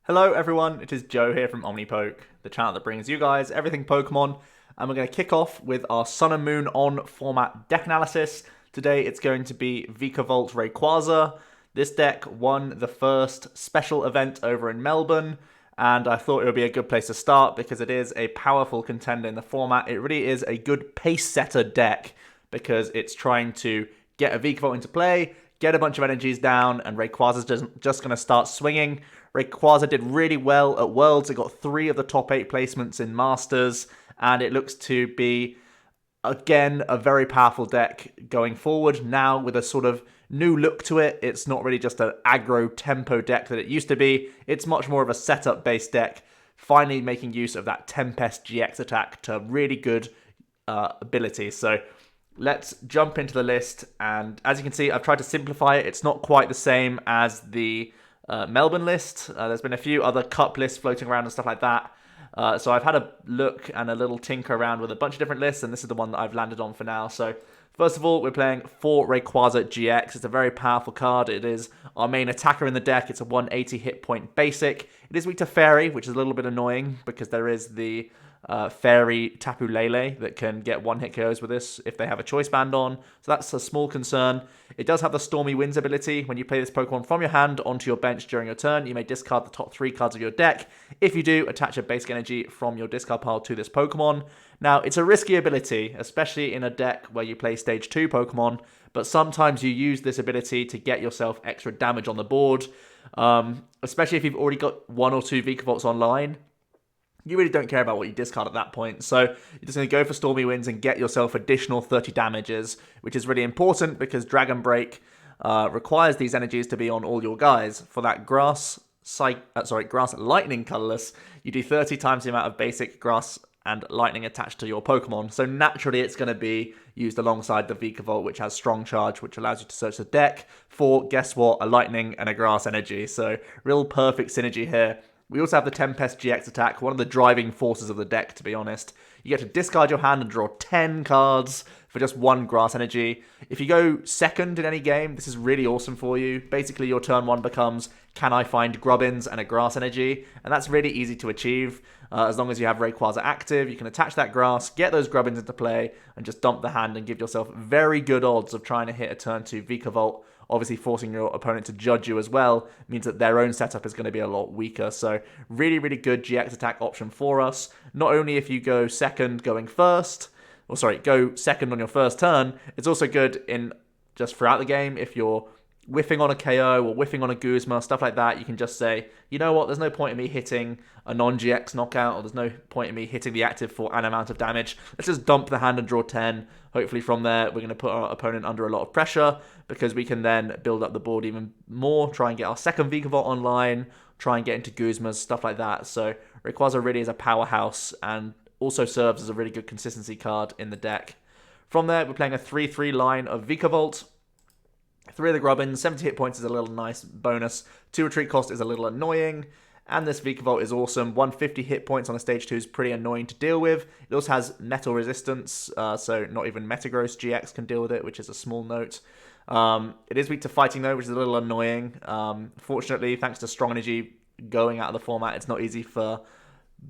Hello everyone, it is Joe here from OmniPoke, the channel that brings you guys everything Pokemon, and we're going to kick off with our Sun and Moon on format deck analysis. Today it's going to be Vikavolt Rayquaza. This deck won the first special event over in Melbourne, and I thought it would be a good place to start because it is a powerful contender in the format. It really is a good pace setter deck because it's trying to get a Vikavolt into play, get a bunch of energies down, and Rayquaza's just going to start swinging. Rayquaza did really well at Worlds. It got 3 of the top 8 placements in Masters, and it looks to be, again, a very powerful deck going forward. Now, with a sort of new look to it, it's not really just an aggro tempo deck that it used to be. It's much more of a setup-based deck, finally making use of that Tempest GX attack to really good ability. So let's jump into the list, and as you can see, I've tried to simplify it. It's not quite the same as the Melbourne list. There's been a few other cup lists floating around and stuff like that. So I've had a look and a little tinker around with a bunch of different lists, and this is the one that I've landed on for now. So first of all, we're playing for Rayquaza-GX. It's a very powerful card. It is our main attacker in the deck. It's a 180 hit point basic. It is weak to Fairy, which is a little bit annoying because there is the Fairy Tapu Lele that can get one-hit KOs with this if they have a choice band on. So that's a small concern. It does have the Stormy Winds ability. When you play this Pokemon from your hand onto your bench during your turn, you may discard the top 3 cards of your deck. If you do, attach a basic energy from your discard pile to this Pokemon. Now, it's a risky ability, especially in a deck where you play Stage 2 Pokemon, but sometimes you use this ability to get yourself extra damage on the board, especially if you've already got 1 or 2 Vikavolts online. You really don't care about what you discard at that point. So you're just going to go for Stormy Winds and get yourself additional 30 damages, which is really important because Dragon Break requires these energies to be on all your guys. For that Grass Lightning colorless, you do 30 times the amount of basic Grass and Lightning attached to your Pokemon. So naturally it's going to be used alongside the Vikavolt, which has Strong Charge, which allows you to search the deck for, guess what, a Lightning and a Grass energy. So real perfect synergy here. We also have the Tempest GX attack, one of the driving forces of the deck, to be honest. You get to discard your hand and draw 10 cards for just 1 grass energy. If you go second in any game, this is really awesome for you. Basically, your turn 1 becomes, can I find Grubbins and a grass energy? And that's really easy to achieve. As long as you have Rayquaza active, you can attach that grass, get those Grubbins into play, and just dump the hand and give yourself very good odds of trying to hit a turn 2 Vikavolt. Obviously, forcing your opponent to judge you as well means that their own setup is going to be a lot weaker. So really, really good GX attack option for us. Not only if you go second going first, go second on your first turn, it's also good in just throughout the game. If you're whiffing on a KO or whiffing on a Guzma, stuff like that, you can just say, you know what, there's no point in me hitting a non-GX knockout, or there's no point in me hitting the active for an amount of damage. Let's just dump the hand and draw 10. Hopefully from there, we're going to put our opponent under a lot of pressure because we can then build up the board even more, try and get our second Vikavolt online, try and get into Guzmas, stuff like that. So Rayquaza really is a powerhouse and also serves as a really good consistency card in the deck. From there, we're playing a 3-3 line of Vikavolt. 3 of the Grubbins, 70 hit points is a little nice bonus. 2 retreat cost is a little annoying. And this Vikavolt is awesome. 150 hit points on a stage 2 is pretty annoying to deal with. It also has metal resistance, so not even Metagross GX can deal with it, which is a small note. It is weak to fighting though, which is a little annoying. Fortunately, thanks to Strong Energy going out of the format, it's not easy for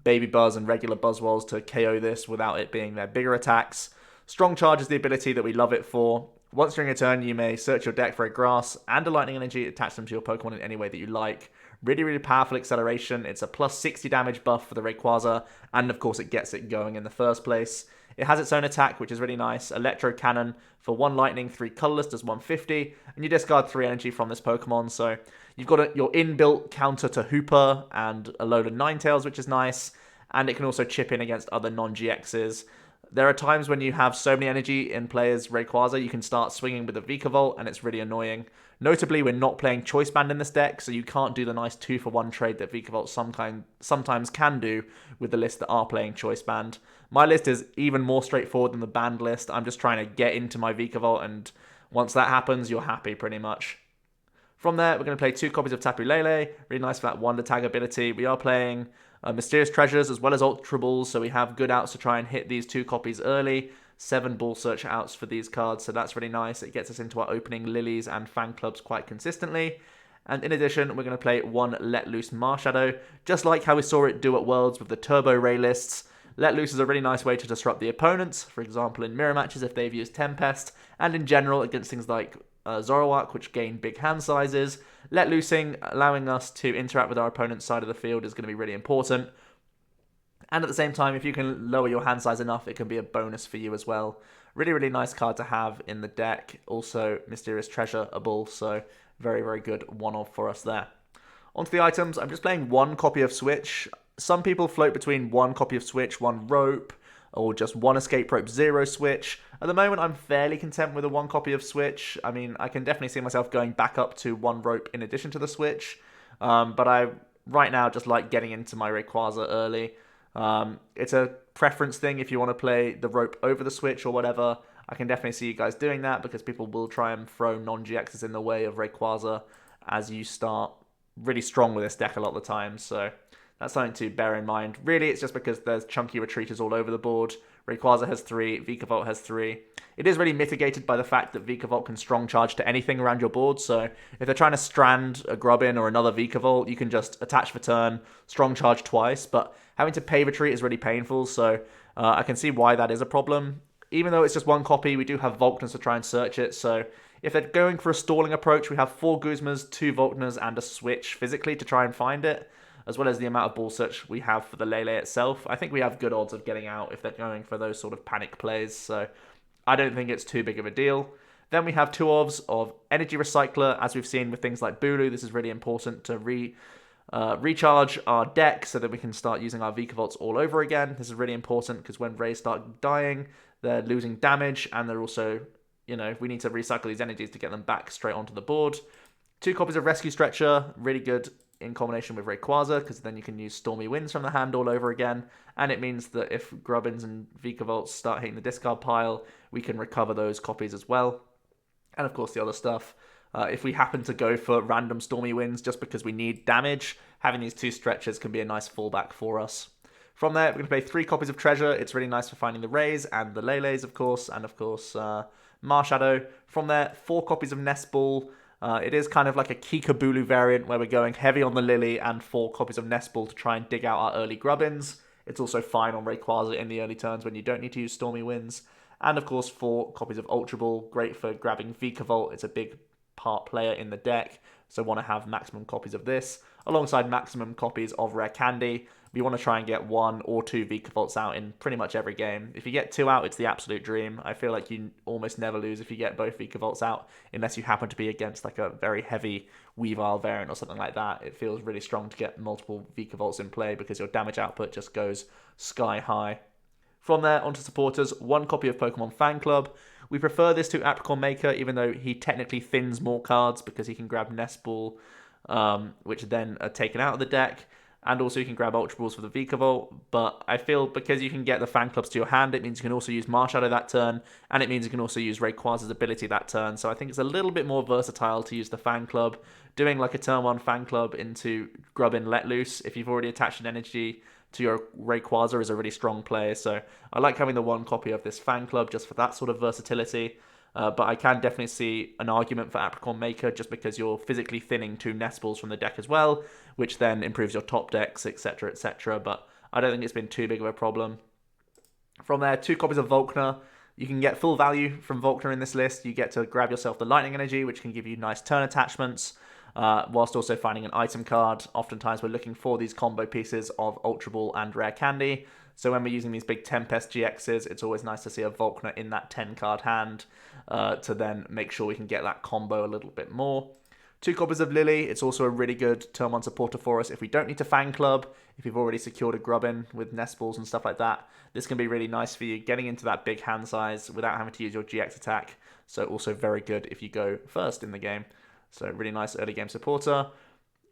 Baby Buzz and regular Buzzwolves to KO this without it being their bigger attacks. Strong Charge is the ability that we love it for. Once during a turn, you may search your deck for a Grass and a Lightning Energy, attach them to your Pokemon in any way that you like. Really, really powerful acceleration. It's a plus 60 damage buff for the Rayquaza, and of course it gets it going in the first place. It has its own attack, which is really nice. Electro Cannon for 1 Lightning, 3 colorless does 150, and you discard 3 energy from this Pokemon. So you've got your inbuilt counter to Hooper and a load of Ninetales, which is nice, and it can also chip in against other non-GXs. There are times when you have so many energy in players' Rayquaza, you can start swinging with a Vikavolt, and it's really annoying. Notably, we're not playing Choice Band in this deck, so you can't do the nice 2-for-1 trade that Vikavolt sometimes can do with the lists that are playing Choice Band. My list is even more straightforward than the banned list. I'm just trying to get into my Vikavolt, and once that happens, you're happy pretty much. From there, we're going to play 2 copies of Tapu Lele. Really nice for that Wonder Tag ability. We are playing Mysterious Treasures as well as Ultra Balls, so we have good outs to try and hit these 2 copies early. 7 Ball Search outs for these cards, so that's really nice. It gets us into our opening Lilies and fan clubs quite consistently. And in addition, we're going to play one Let Loose Marshadow, just like how we saw it do at Worlds with the Turbo Ray lists. Let Loose is a really nice way to disrupt the opponents, for example in mirror matches if they've used Tempest, and in general against things like Zoroark, which gain big hand sizes. Let Loosing, allowing us to interact with our opponent's side of the field, is going to be really important. And at the same time, if you can lower your hand size enough, it can be a bonus for you as well. Really, really nice card to have in the deck. Also, Mysterious Treasure, a bull, so very, very good one-off for us there. Onto the items, I'm just playing one copy of Switch. Some people float between one copy of Switch, one rope, or just one Escape Rope Zero Switch. At the moment, I'm fairly content with a one copy of Switch. I mean, I can definitely see myself going back up to one rope in addition to the Switch. But I, right now, just like getting into my Rayquaza early. It's a preference thing if you want to play the rope over the Switch or whatever. I can definitely see you guys doing that because people will try and throw non-GXs in the way of Rayquaza as you start really strong with this deck a lot of the time. So that's something to bear in mind. Really, it's just because there's chunky retreaters all over the board. Rayquaza has 3, Vikavolt has 3. It is really mitigated by the fact that Vikavolt can strong charge to anything around your board, so if they're trying to strand a Grubbin or another Vikavolt, you can just attach for turn, strong charge twice, but having to pay retreat is really painful, so I can see why that is a problem. Even though it's just one copy, we do have Volkners to try and search it, so if they're going for a stalling approach, we have 4 Guzmas, 2 Volkners, and a Switch physically to try and find it, as well as the amount of ball search we have for the Lele itself. I think we have good odds of getting out if they're going for those sort of panic plays, so I don't think it's too big of a deal. Then we have 2 OBS of Energy Recycler, as we've seen with things like Bulu. This is really important to recharge our deck so that we can start using our Vikavolts all over again. This is really important because when Rays start dying, they're losing damage, and they're also, you know, we need to recycle these energies to get them back straight onto the board. 2 copies of Rescue Stretcher, really good in combination with Rayquaza, because then you can use Stormy Winds from the hand all over again, and it means that if Grubbins and Vikavolts start hitting the discard pile, we can recover those copies as well. And of course the other stuff, if we happen to go for random Stormy Winds just because we need damage, having these 2 stretchers can be a nice fallback for us. From there, we're going to play 3 copies of Treasure. It's really nice for finding the Rays and the Leles, of course, and of course Marshadow. From there, 4 copies of Nest Ball. It is kind of like a Kikabulu variant where we're going heavy on the Lillie and 4 copies of Nest Ball to try and dig out our early Grubbins. It's also fine on Rayquaza in the early turns when you don't need to use Stormy Winds. And of course 4 copies of Ultra Ball, great for grabbing Vikavolt. It's a big part player in the deck, so want to have maximum copies of this, alongside maximum copies of Rare Candy. We want to try and get 1 or 2 Vikavolts out in pretty much every game. If you get 2 out, it's the absolute dream. I feel like you almost never lose if you get both Vikavolts out, unless you happen to be against like a very heavy Weavile variant or something like that. It feels really strong to get multiple Vikavolts in play because your damage output just goes sky high. From there, onto supporters, 1 copy of Pokémon Fan Club. We prefer this to Apricorn Maker, even though he technically thins more cards because he can grab Nest Ball, which then are taken out of the deck. And also you can grab Ultra Balls for the Vikavolt, but I feel because you can get the Fan Clubs to your hand, it means you can also use Marshadow that turn, and it means you can also use Rayquaza's ability that turn, so I think it's a little bit more versatile to use the Fan Club. Doing like a turn 1 Fan Club into Grubbin Let Loose, if you've already attached an energy to your Rayquaza, is a really strong play, so I like having the 1 copy of this Fan Club just for that sort of versatility. But I can definitely see an argument for Apricorn Maker just because you're physically thinning 2 Nest Balls from the deck as well, which then improves your top decks, etc, etc, but I don't think it's been too big of a problem. From there, 2 copies of Volkner. You can get full value from Volkner in this list. You get to grab yourself the Lightning Energy, which can give you nice turn attachments, whilst also finding an item card. Oftentimes we're looking for these combo pieces of Ultra Ball and Rare Candy, so when we're using these big Tempest GXs, it's always nice to see a Volkner in that 10 card hand to then make sure we can get that combo a little bit more. 2 copies of Lillie. It's also a really good turn 1 supporter for us if we don't need to Fan Club, if you've already secured a Grubbin with Nest Balls and stuff like that. This can be really nice for you getting into that big hand size without having to use your GX attack, so also very good if you go first in the game. So really nice early game supporter.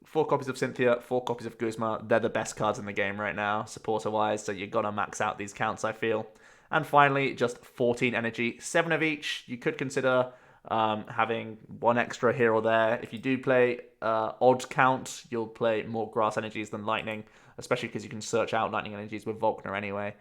4 copies of Cynthia, 4 copies of Guzma. They're the best cards in the game right now, supporter-wise, so you've got to max out these counts, I feel. And finally, just 14 energy, 7 of each. You could consider having 1 extra here or there. If you do play odd count, you'll play more grass energies than lightning, especially because you can search out lightning energies with Volkner anyway.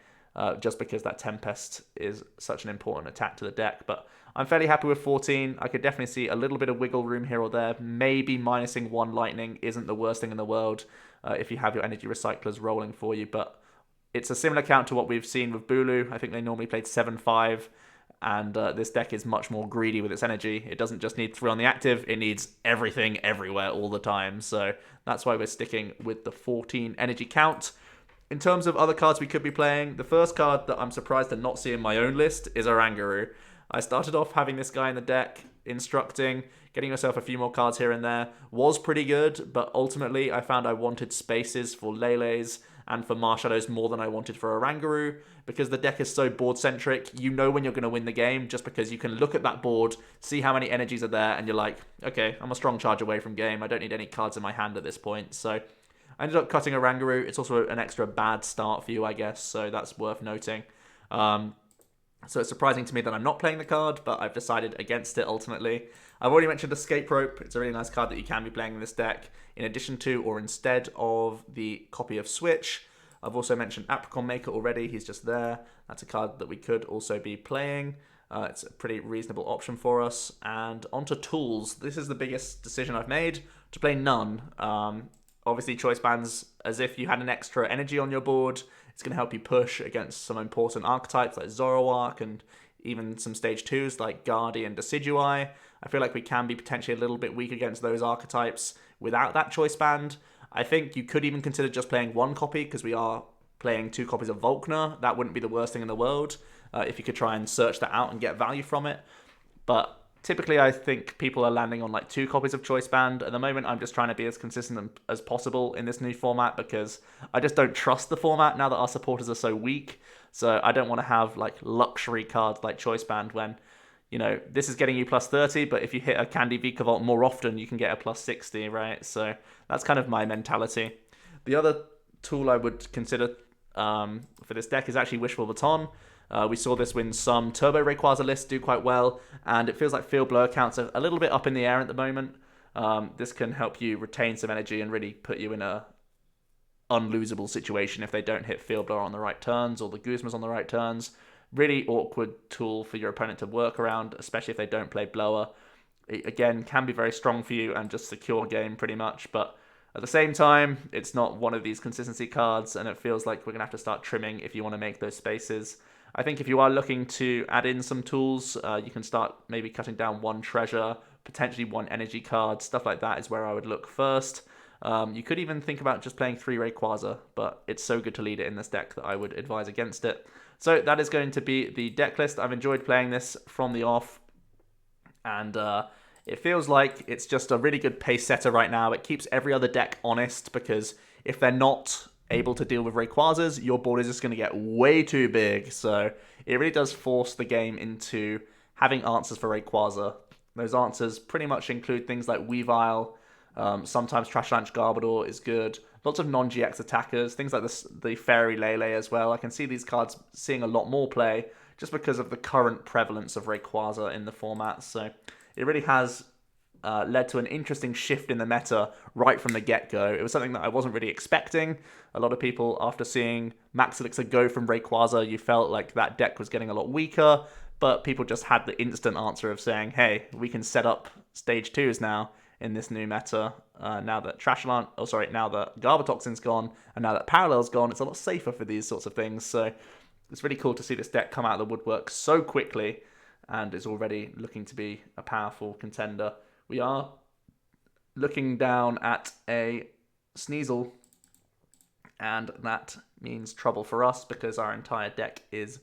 just because that Tempest is such an important attack to the deck. But I'm fairly happy with 14. I could definitely see a little bit of wiggle room here or there. Maybe minusing 1 lightning isn't the worst thing in the world if you have your Energy Recyclers rolling for you. But it's a similar count to what we've seen with Bulu. I think they normally played 7-5. And this deck is much more greedy with its energy. It doesn't just need 3 on the active, it needs everything everywhere all the time. So that's why we're sticking with the 14 energy count. In terms of other cards we could be playing, the first card that I'm surprised to not see in my own list is Oranguru. I started off having this guy in the deck, instructing, getting yourself a few more cards here and there. Was pretty good, but ultimately I found I wanted spaces for Lele's and for Marshadows more than I wanted for Oranguru, because the deck is so board-centric. You know when you're going to win the game just because you can look at that board, see how many energies are there, and you're like, okay, I'm a strong charge away from game. I don't need any cards in my hand at this point. So I ended up cutting Oranguru. It's also an extra bad start for you, I guess, so that's worth noting. So it's surprising to me that I'm not playing the card, but I've decided against it ultimately. I've already mentioned Escape Rope. It's a really nice card that you can be playing in this deck, in addition to or instead of the copy of Switch. I've also mentioned Apricot Maker already. He's just there. That's a card that we could also be playing. It's a pretty reasonable option for us. And onto tools. This is the biggest decision I've made, to play none. Obviously, choice bands, as if you had an extra energy on your board. It's going to help you push against some important archetypes like Zoroark and even some stage 2s like Guardi and Decidueye. I feel like we can be potentially a little bit weak against those archetypes without that choice band. I think you could even consider just playing 1 copy, because we are playing 2 copies of Volkner. That wouldn't be the worst thing in the world if you could try and search that out and get value from it. But typically, I think people are landing on like 2 copies of Choice Band. At the moment, I'm just trying to be as consistent as possible in this new format, because I just don't trust the format now that our supporters are so weak. So I don't want to have like luxury cards like Choice Band when, you know, this is getting you plus 30, but if you hit a Candy Vikavolt more often, you can get a plus 60, right? So that's kind of my mentality. The other tool I would consider for this deck is actually Wishful Baton. We saw this win some Turbo Rayquaza lists do quite well, and it feels like field blower counts are a little bit up in the air at the moment. This can help you retain some energy and really put you in a unlosable situation if they don't hit field blower on the right turns or the Guzmas on the right turns. Really awkward tool for your opponent to work around, especially if they don't play blower. It, again, can be very strong for you and just secure game pretty much, but at the same time, it's not one of these consistency cards, and it feels like we're going to have to start trimming if you want to make those spaces. I think if you are looking to add in some tools, you can start maybe cutting down 1 treasure, potentially 1 energy card. Stuff like that is where I would look first. You could even think about just playing 3 Rayquaza, but it's so good to lead it in this deck that I would advise against it. So that is going to be the deck list. I've enjoyed playing this from the off, and it feels like it's just a really good pace setter right now. It keeps every other deck honest, because if they're not able to deal with Rayquazas, your board is just going to get way too big. So it really does force the game into having answers for Rayquaza. Those answers pretty much include things like Weavile, sometimes Trash Lunch Garbodor is good, lots of non-GX attackers, things like the Fairy Lele as well. I can see these cards seeing a lot more play just because of the current prevalence of Rayquaza in the format. So it really has led to an interesting shift in the meta right from the get-go. It was something that I wasn't really expecting. A lot of people, after seeing Max Elixir go from Rayquaza, you felt like that deck was getting a lot weaker, but people just had the instant answer of saying, hey, we can set up stage 2s now in this new meta. Now that now that Garbotoxin's gone, and now that Parallel's gone, it's a lot safer for these sorts of things. So it's really cool to see this deck come out of the woodwork so quickly, and is already looking to be a powerful contender. We are looking down at a Sneasel, and that means trouble for us because our entire deck is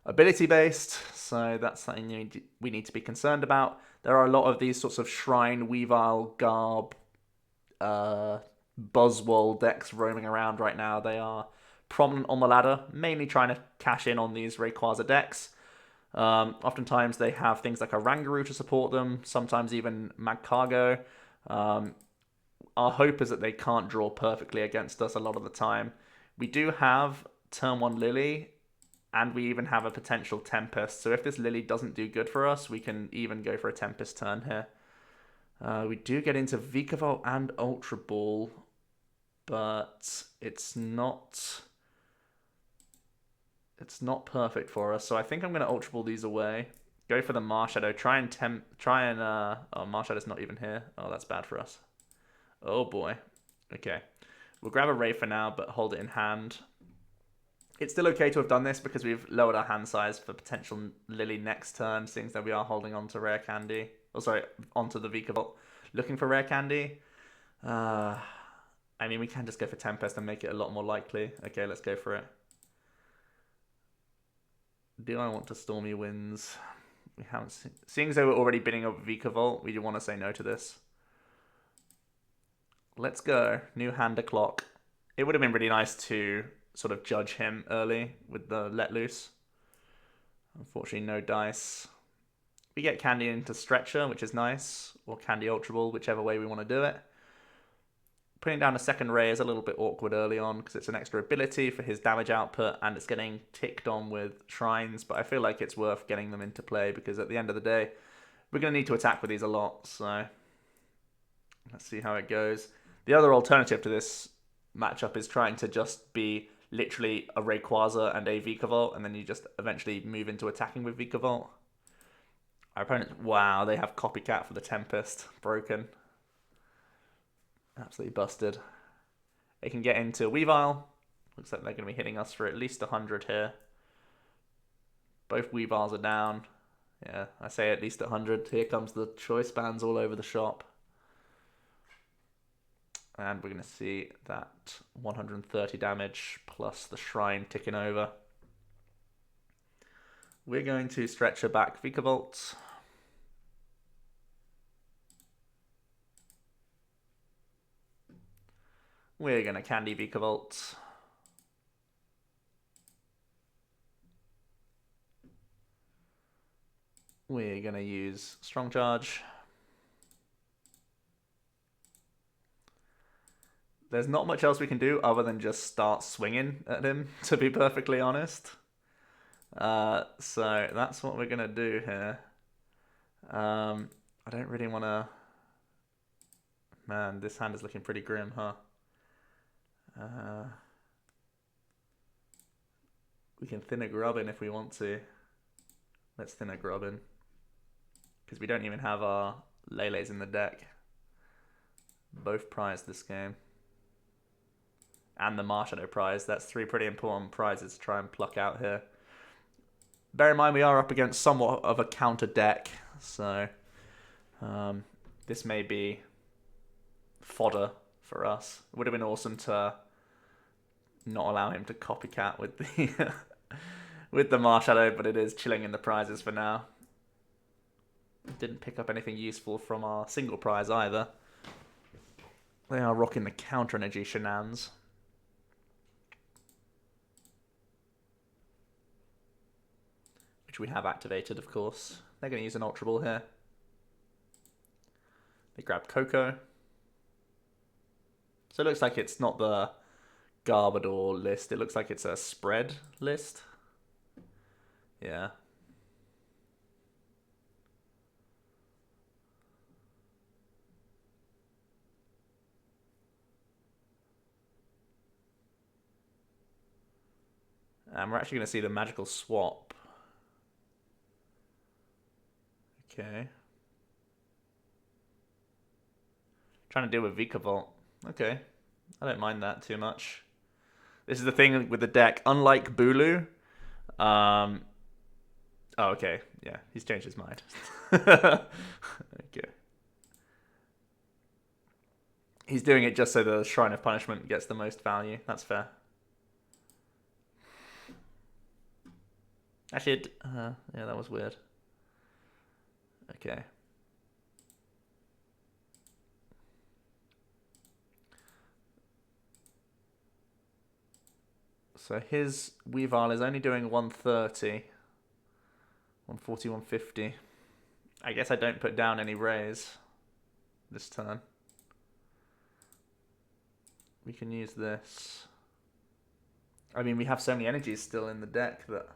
ability-based, so that's something we need to be concerned about. There are a lot of these sorts of Shrine, Weavile, Garb, Buzzwole decks roaming around right now. They are prominent on the ladder, mainly trying to cash in on these Rayquaza decks. Oftentimes they have things like Oranguru to support them, sometimes even Magcargo. Our hope is that they can't draw perfectly against us a lot of the time. We do have turn 1 Lillie, and we even have a potential Tempest. So if this Lillie doesn't do good for us, we can even go for a Tempest turn here. We do get into Vikavolt and Ultra Ball, but it's not It's not perfect for us, so I think I'm going to Ultra Ball these away. Go for the Marshadow. Try and oh, Marshadow's not even here. Oh, that's bad for us. Oh boy. Okay. We'll grab a Ray for now, but hold it in hand. It's still okay to have done this because we've lowered our hand size for potential Lillie next turn, seeing that we are holding on to Rare Candy. Oh, sorry, onto the Vikavolt. Looking for Rare Candy. I mean, we can just go for Tempest and make it a lot more likely. Okay, let's go for it. Do I want to Stormy Winds? We haven't seen... Seeing as though we're already bidding up Vikavolt, we do want to say no to this. Let's go. New hand o'clock. It would have been really nice to sort of judge him early with the Let Loose. Unfortunately, no dice. We get Candy into Stretcher, which is nice, or Candy Ultra Ball, whichever way we want to do it. Putting down a second Ray is a little bit awkward early on because it's an extra ability for his damage output and it's getting ticked on with Shrines, but I feel like it's worth getting them into play because at the end of the day, we're going to need to attack with these a lot, so let's see how it goes. The other alternative to this matchup is trying to just be literally a Rayquaza and a Vikavolt, and then you just eventually move into attacking with Vikavolt. Our opponents, wow, they have Copycat for the Tempest. Broken. Absolutely busted. They can get into Weavile. Looks like they're going to be hitting us for at least 100 here. Both Weaviles are down. Yeah, I say at least 100. Here comes the choice bands all over the shop. And we're going to see that 130 damage plus the Shrine ticking over. We're going to Stretcher back Vikavolt. We're going to Candy Vikavolt. We're going to use Strong Charge. There's not much else we can do other than just start swinging at him, to be perfectly honest. So that's what we're going to do here. I don't really want to... Man, this hand is looking pretty grim, huh? We can thin a Grubbin if we want to. Let's thin a Grubbin. Because we don't even have our Lele's in the deck. Both prized this game. And the Marshadow prize. That's 3 pretty important prizes to try and pluck out here. Bear in mind we are up against somewhat of a counter deck. So this may be fodder for us. It would have been awesome to not allow him to copycat with the with the Marshadow, but it is chilling in the prizes for now. Didn't pick up anything useful from our single prize either. They are rocking the counter energy shenanigans. Which we have activated, of course. They're going to use an Ultra Ball here. They grab Coco. So it looks like it's not the Garbodor list. It looks like it's a spread list. Yeah. And we're actually going to see the magical swap. Okay. Trying to deal with Vikavolt. Okay. I don't mind that too much. This is the thing with the deck. Unlike Bulu. Oh, okay. Yeah, he's changed his mind. Okay. He's doing it just so the Shrine of Punishment gets the most value. That's fair. Actually, yeah, that was weird. Okay. So his Weavile is only doing 130. 140, 150. I guess I don't put down any rays this turn. We can use this. I mean, we have so many energies still in the deck that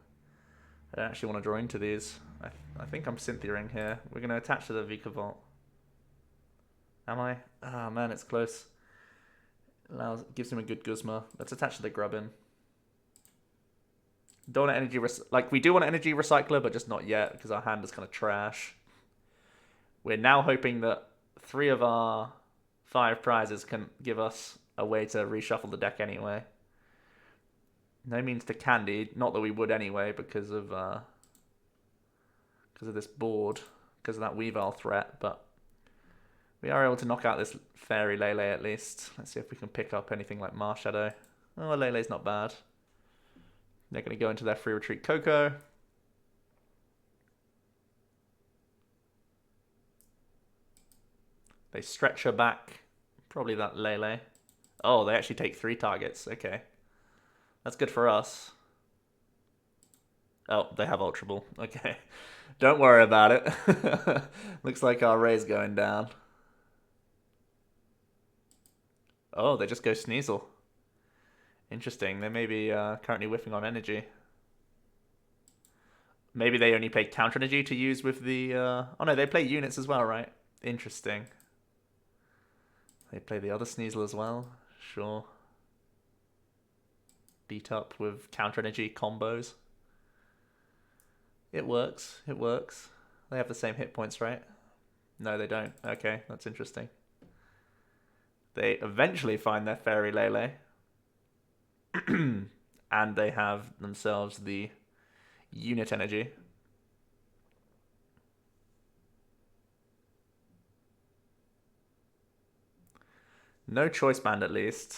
I don't actually want to draw into these. I think I'm Cynthia-ing here. We're going to attach to the Vikavolt. Am I? Ah, man, it's close. Gives him a good Guzma. Let's attach to the Grubbin. Don't want energy like we do want an energy recycler, but just not yet because our hand is kind of trash. We're now hoping that 3 of our 5 prizes can give us a way to reshuffle the deck anyway. No means to candy, not that we would anyway because of this board, because of that Weavile threat, but we are able to knock out this Fairy Lele at least. Let's see if we can pick up anything like Marshadow. Oh, Lele's not bad. They're going to go into their free retreat Coco. They stretch her back. Probably that Lele. Oh, they actually take 3 targets. Okay. That's good for us. Oh, they have Ultra Ball. Okay. Don't worry about it. Looks like our Ray's going down. Oh, they just go Sneasel. Interesting. They may be currently whiffing on energy. Maybe they only play counter energy to use with the... Oh no, they play units as well, right? Interesting. They play the other Sneasel as well. Sure. Beat up with counter energy combos. It works. It works. They have the same hit points, right? No, they don't. Okay, that's interesting. They eventually find their Fairy Lele. And they have themselves the unit energy. No choice band at least.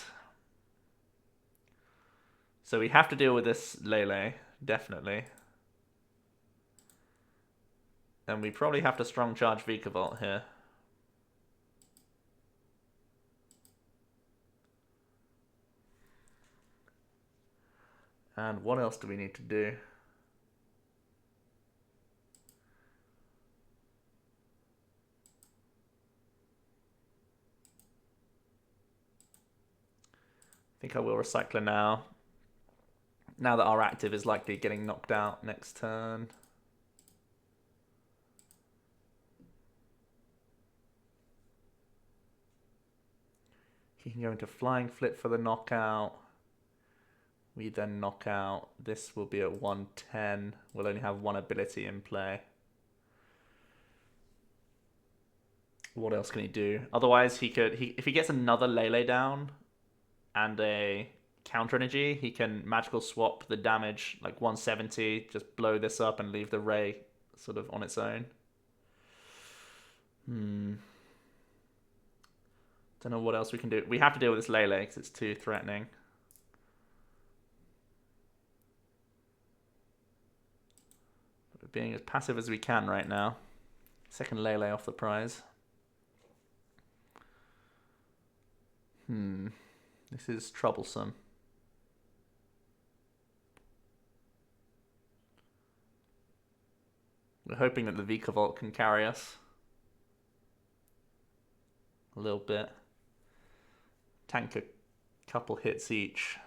So we have to deal with this Lele, definitely. And we probably have to strong charge Vikavolt here. And what else do we need to do? I think I will Recycler now. Now that our active is likely getting knocked out next turn. He can go into Flying Flip for the knockout. We then knock out. This will be at 110. We'll only have 1 ability in play. What else can he do? Otherwise, he could... if he gets another Lele down and a counter energy, he can magical swap the damage, like 170, just blow this up and leave the Ray sort of on its own. Don't know what else we can do. We have to deal with this Lele because it's too threatening. But we're being as passive as we can right now. Second Lele off the prize. This is troublesome. We're hoping that the Vikavolt can carry us a little bit. Tank a couple hits each.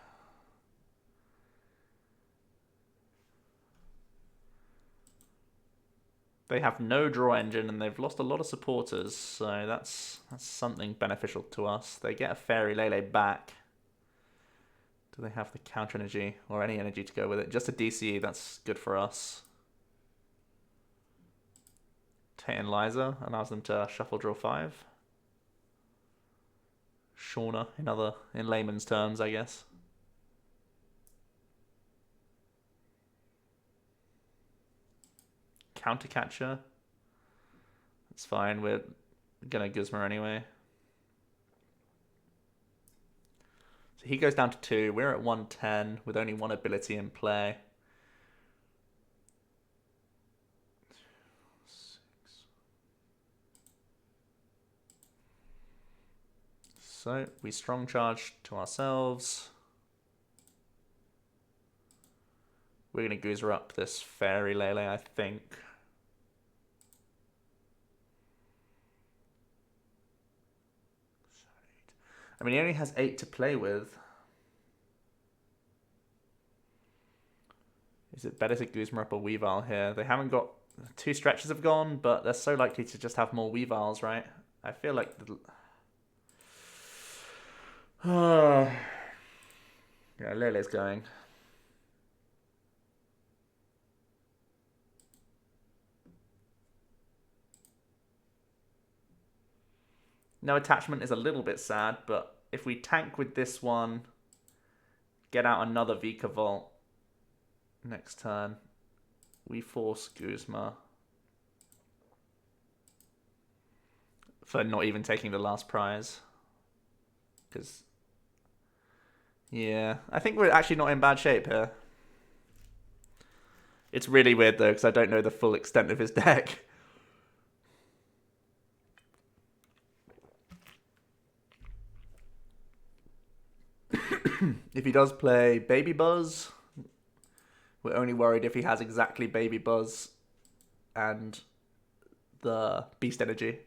They have no draw engine and they've lost a lot of supporters, so that's something beneficial to us. They get a Fairy Lele back. Do they have the counter energy or any energy to go with it? Just a DCE, that's good for us. Titan Liza allows them to shuffle draw 5. Shauna in layman's terms, I guess. Counter catcher. That's fine. We're gonna Guzma anyway. So he goes down to 2. We're at 110 with only 1 ability in play. 6. So we strong charge to ourselves. We're gonna Guzma up this Fairy Lele, I think. I mean, he only has 8 to play with. Is it better to Guzma up a Weavile here? They haven't got... 2 stretches have gone, but they're so likely to just have more Weaviles, right? I feel like... Yeah, Lele's going. No attachment is a little bit sad, but if we tank with this one, get out another Vikavolt next turn, we force Guzma for not even taking the last prize. Because, yeah, I think we're actually not in bad shape here. It's really weird though, because I don't know the full extent of his deck. If he does play Baby Buzz, we're only worried if he has exactly Baby Buzz and the Beast Energy.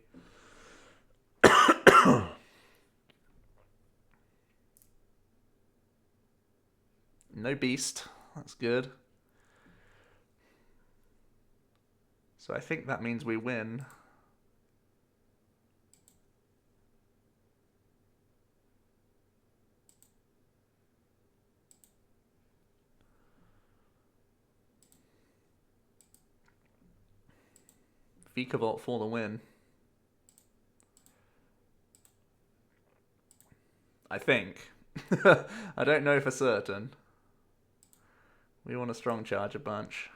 No Beast. That's good. So I think that means we win. Vikavolt for the win. I think. I don't know for certain. We want a strong charge a bunch.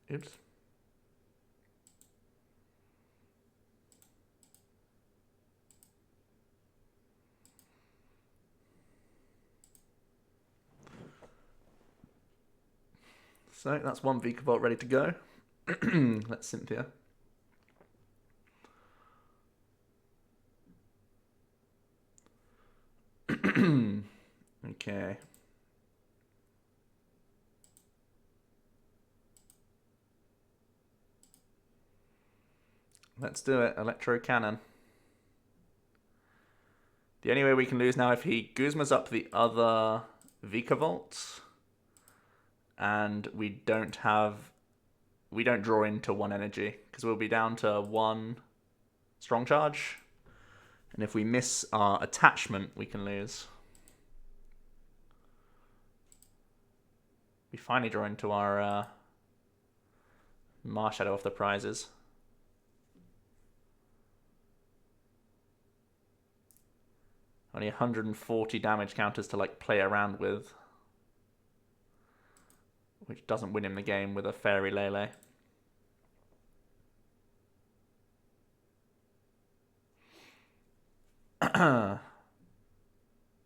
Oops. So that's one Vikavolt ready to go. That's Cynthia. Okay. Let's do it. Electro Cannon. The only way we can lose now if he Guzma's up the other Vikavolt and we don't draw into one energy because we'll be down to one strong charge. And if we miss our attachment, we can lose. We finally draw into our Marshadow of the prizes. Only 140 damage counters to like play around with, which doesn't win him the game with a Fairy Lele.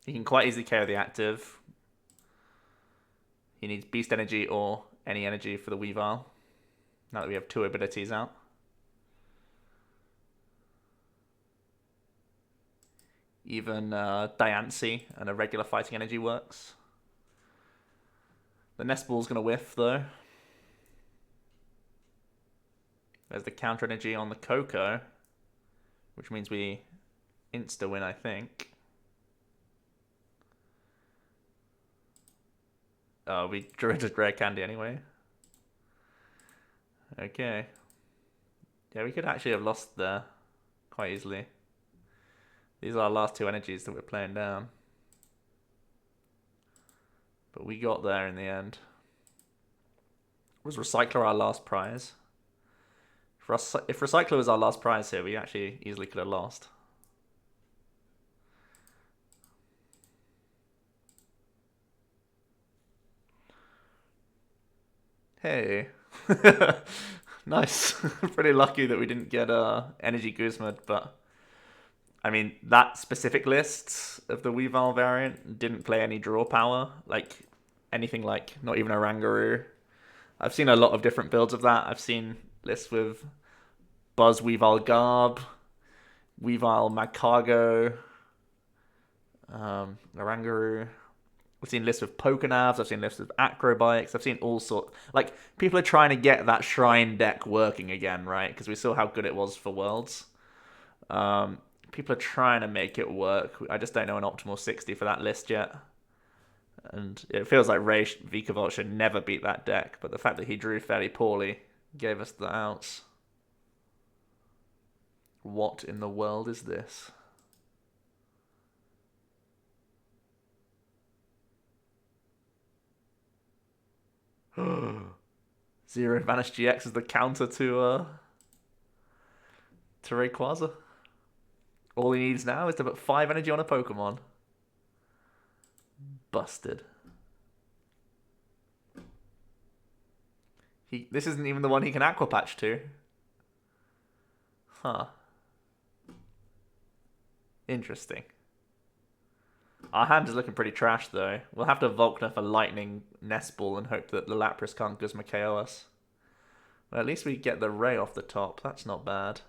He can quite easily KO the active. He needs Beast Energy or any energy for the Weavile, now that we have two abilities out. Even Diancie and a regular fighting energy works. The Nest Ball's going to whiff, though. There's the counter energy on the Coco, which means we insta-win, I think. Oh, we drew into Rare Candy anyway. Okay. Yeah, we could actually have lost there quite easily. These are our last two energies that we're playing down. But we got there in the end. Was Recycler our last prize? If Recycler was our last prize here, we actually easily could have lost. Hey. Nice. Pretty lucky that we didn't get Energy Guzma, but I mean, that specific list of the Weavile variant didn't play any draw power, like anything like, not even a Rangaroo. I've seen a lot of different builds of that. I've seen lists with Buzz Weavile Garb, Weavile Magcargo, a Rangaroo. I've seen lists with Pokénavs, I've seen lists with Acrobikes, I've seen all sorts. Like, people are trying to get that Shrine deck working again, right? Because we saw how good it was for Worlds. People are trying to make it work. I just don't know an optimal 60 for that list yet. And it feels like Vikavolt should never beat that deck, but the fact that he drew fairly poorly gave us the outs. What in the world is this? Zero Vanish GX is the counter to Rayquaza. All he needs now is to put 5 energy on a Pokemon. Busted. This isn't even the one he can Aqua Patch to. Huh. Interesting. Our hand is looking pretty trash, though. We'll have to Volkner for Lightning Nest Ball and hope that the Lapras can't Guzma KO us. Well, at least we get the Ray off the top. That's not bad.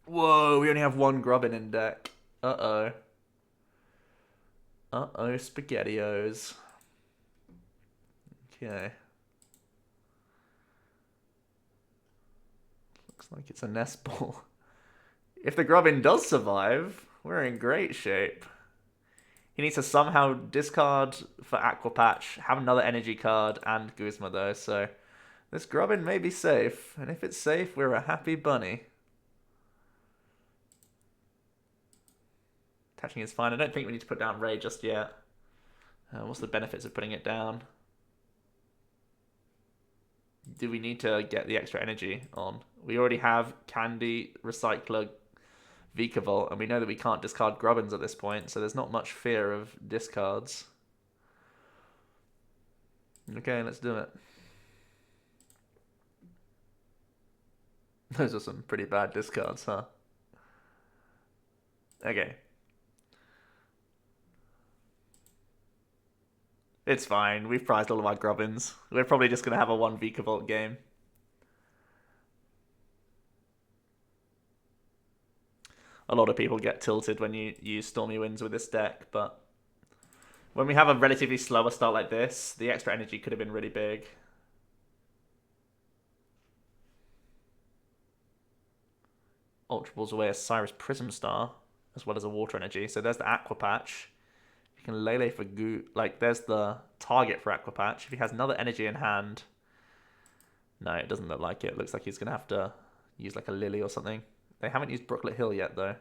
Whoa, we only have one Grubbin in deck. Uh-oh. Uh-oh, SpaghettiOs. Okay. Looks like it's a Nest Ball. If the Grubbin does survive, we're in great shape. He needs to somehow discard for Aqua Patch, have another energy card, and Guzma though, so this Grubbin may be safe. And if it's safe, we're a happy bunny. Attaching is fine. I don't think we need to put down Ray just yet. What's the benefits of putting it down? Do we need to get the extra energy on? We already have Energy Recycler Vikavolt, and we know that we can't discard Grubbins at this point, so there's not much fear of discards. Okay, let's do it. Those are some pretty bad discards, huh? Okay. It's fine. We've prized all of our Grubbins. We're probably just going to have a 1 Vikavolt game. A lot of people get tilted when you use Stormy Winds with this deck, but when we have a relatively slower start like this, the extra energy could have been really big. Ultra Ball's away a Cyrus Prism Star, as well as a Water Energy. So there's the Aqua Patch. You can Lele for Goo. Like, there's the target for Aqua Patch. If he has another energy in hand... No, it doesn't look like it. It looks like he's going to have to use like a Lillie or something. They haven't used Brooklet Hill yet, though.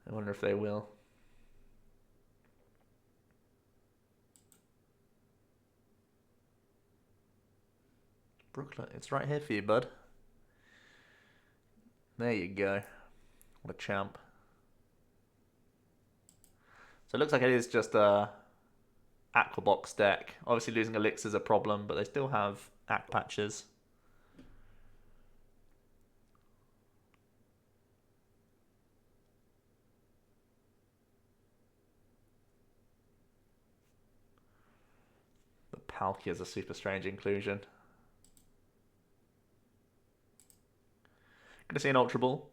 I wonder if they will. Brooklet, it's right here for you, bud. There you go. What a champ. So it looks like it is just a AquaBox deck. Obviously losing Elixir is a problem, but they still have Aqua Patches. The Palkia is a super strange inclusion. Gonna see an Ultra Ball.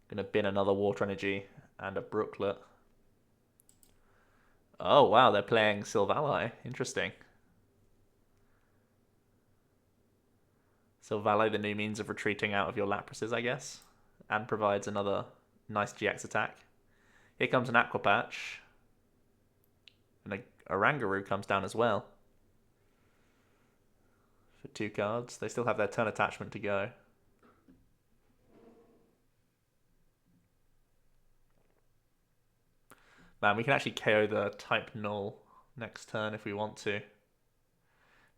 Gonna bin another Water Energy and a Brooklet. Oh wow, they're playing Silvally. Interesting. Silvally, the new means of retreating out of your Laprases, I guess. And provides another nice GX attack. Here comes an Aqua Patch. And a Oranguru comes down as well. For 2 cards. They still have their turn attachment to go. Man, we can actually KO the type null next turn if we want to.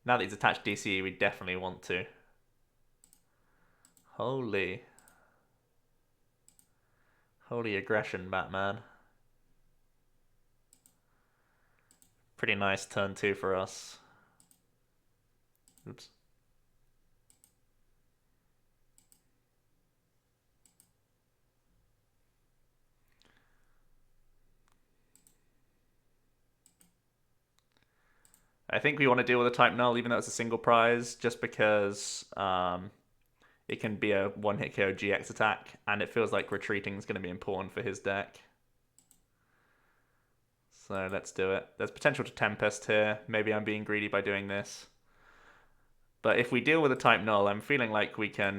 Now that he's attached DCE, we definitely want to. Holy aggression, Batman. Pretty nice turn 2 for us. Oops. I think we want to deal with a type null, even though it's a single prize, just because it can be a 1-hit KO GX attack, and it feels like retreating is going to be important for his deck. So let's do it. There's potential to Tempest here. Maybe I'm being greedy by doing this. But if we deal with a type null, I'm feeling like we can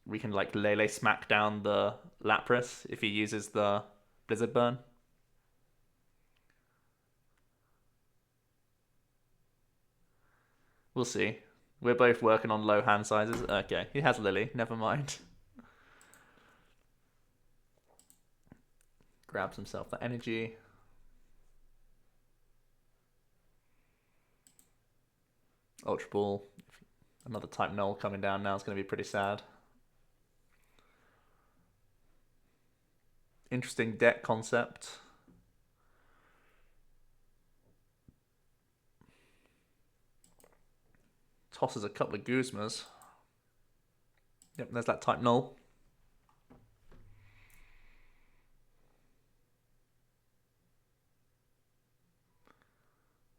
like Lele smack down the Lapras if he uses the Blizzard Burn. We'll see. We're both working on low hand sizes. Okay, he has Lillie. Never mind. Grabs himself the energy. Ultra Ball. Another type null coming down now is going to be pretty sad. Interesting deck concept. Tosses a couple of Guzmas. Yep, there's that type null.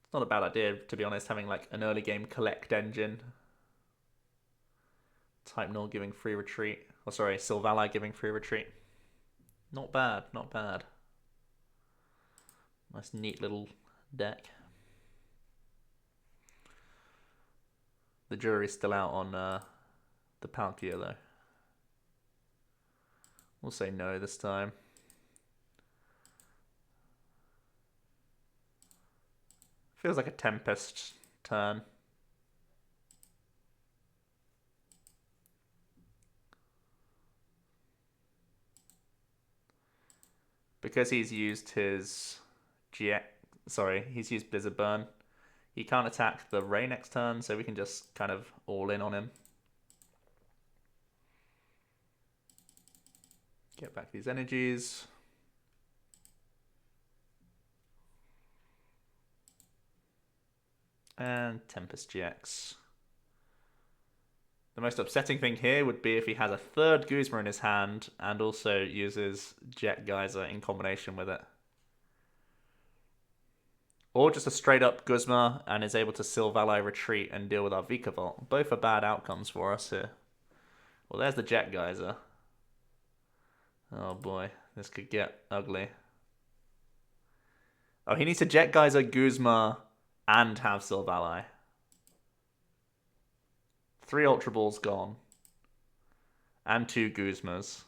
It's not a bad idea, to be honest, having like an early game collect engine. Type null giving free retreat. Oh, sorry, Silvally giving free retreat. Not bad, not bad. Nice, neat little deck. The jury's still out on the Palkia, though. We'll say no this time. Feels like a Tempest turn. Because he's used his he's used Blizzard Burn. He can't attack the Ray next turn, so we can just kind of all in on him. Get back these energies. And Tempest GX. The most upsetting thing here would be if he has a third Guzma in his hand and also uses Jet Geyser in combination with it. Or just a straight up Guzma and is able to Silvally retreat and deal with our Vikavolt. Both are bad outcomes for us here. Well, there's the Jet Geyser. Oh boy, this could get ugly. Oh, he needs to Jet Geyser Guzma and have Silvally. 3 Ultra Balls gone. And 2 Guzmas.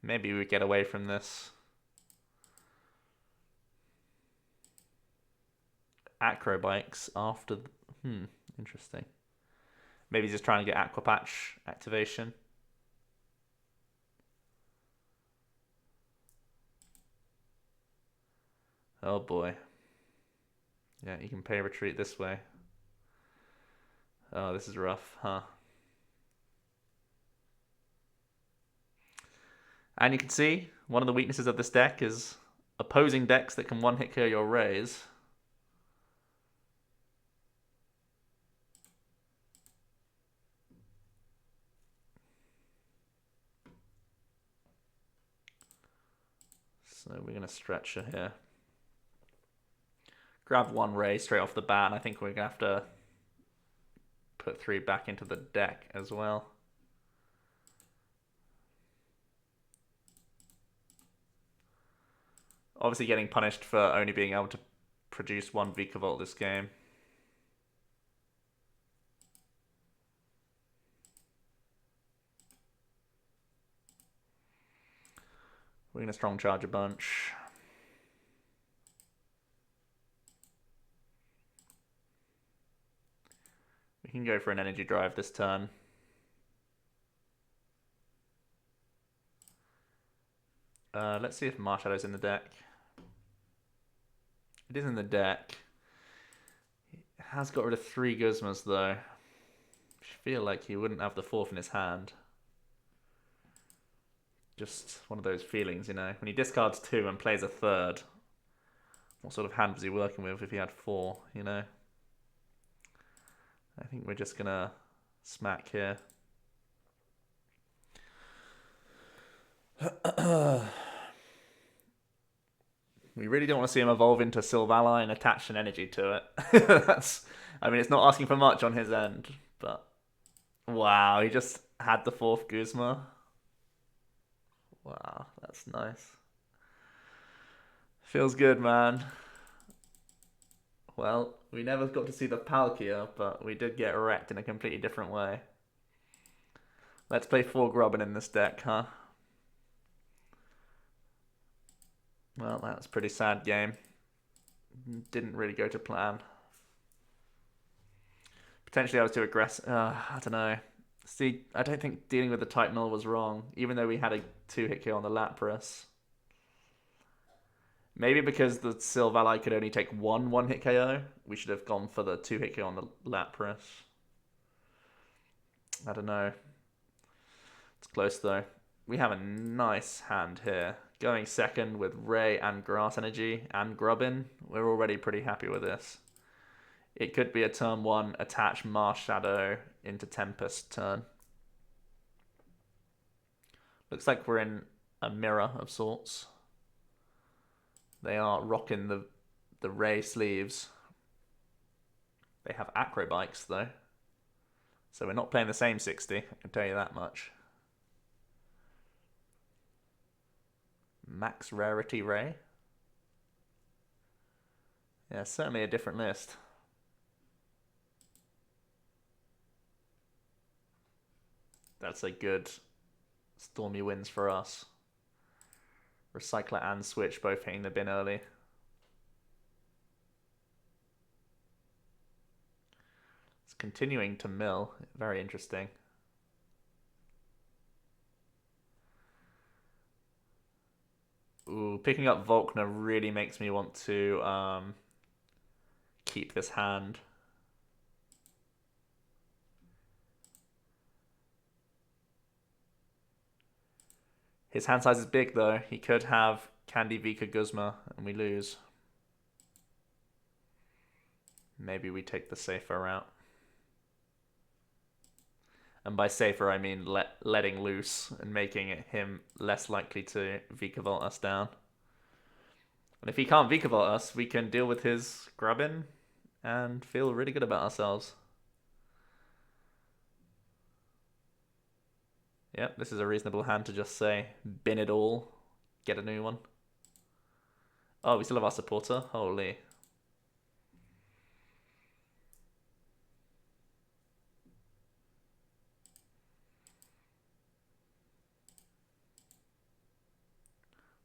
Maybe we get away from this. Acrobikes after... interesting. Maybe he's just trying to get Aqua Patch activation. Oh boy. Yeah, you can pay retreat this way. Oh, this is rough, huh? And you can see, one of the weaknesses of this deck is opposing decks that can one-hit KO your Rays. So we're going to Stretcher here. Grab 1 Ray straight off the bat, and I think we're going to have to put 3 back into the deck as well. Obviously getting punished for only being able to produce 1 Vikavolt this game. We're going to strong charge a bunch. We can go for an energy drive this turn. Let's see if Marshadow's in the deck. It is in the deck. It has got rid of 3 Guzmas though. I feel like he wouldn't have the 4th in his hand. Just one of those feelings, you know. When he discards 2 and plays a 3rd, what sort of hand was he working with if he had 4, you know? I think we're just gonna smack here. We really don't want to see him evolve into Silvally and attach an energy to it. I mean, it's not asking for much on his end, but... Wow, he just had the 4th Guzma. Wow, that's nice. Feels good, man. Well, we never got to see the Palkia, but we did get wrecked in a completely different way. Let's play 4 Grubbin in this deck, huh? Well, that's a pretty sad game. Didn't really go to plan. Potentially I was too aggressive. I don't know. See, I don't think dealing with the type null was wrong, even though we had a 2-hit kill on the Lapras. Maybe because the Silvally could only take one hit KO, we should have gone for the 2-hit KO on the Lapras. I don't know. It's close though. We have a nice hand here. Going second with Ray and Grass Energy and Grubbin. We're already pretty happy with this. It could be a turn 1 attach Marshadow into Tempest turn. Looks like we're in a mirror of sorts. They are rocking the Ray sleeves. They have AquaBox though. So we're not playing the same 60, I can tell you that much. Max Rarity Ray. Yeah, certainly a different list. That's a good Stormy wins for us. Recycler and Switch both hitting the bin early. It's continuing to mill. Very interesting. Ooh, picking up Volkner really makes me want to keep this hand. His hand size is big though. He could have Candy Vika Guzma and we lose. Maybe we take the safer route. And by safer I mean letting loose and making him less likely to Vikavolt us down. And if he can't Vikavolt us, we can deal with his Grubbin and feel really good about ourselves. Yep, this is a reasonable hand to just say, bin it all, get a new one. Oh, we still have our supporter? Holy.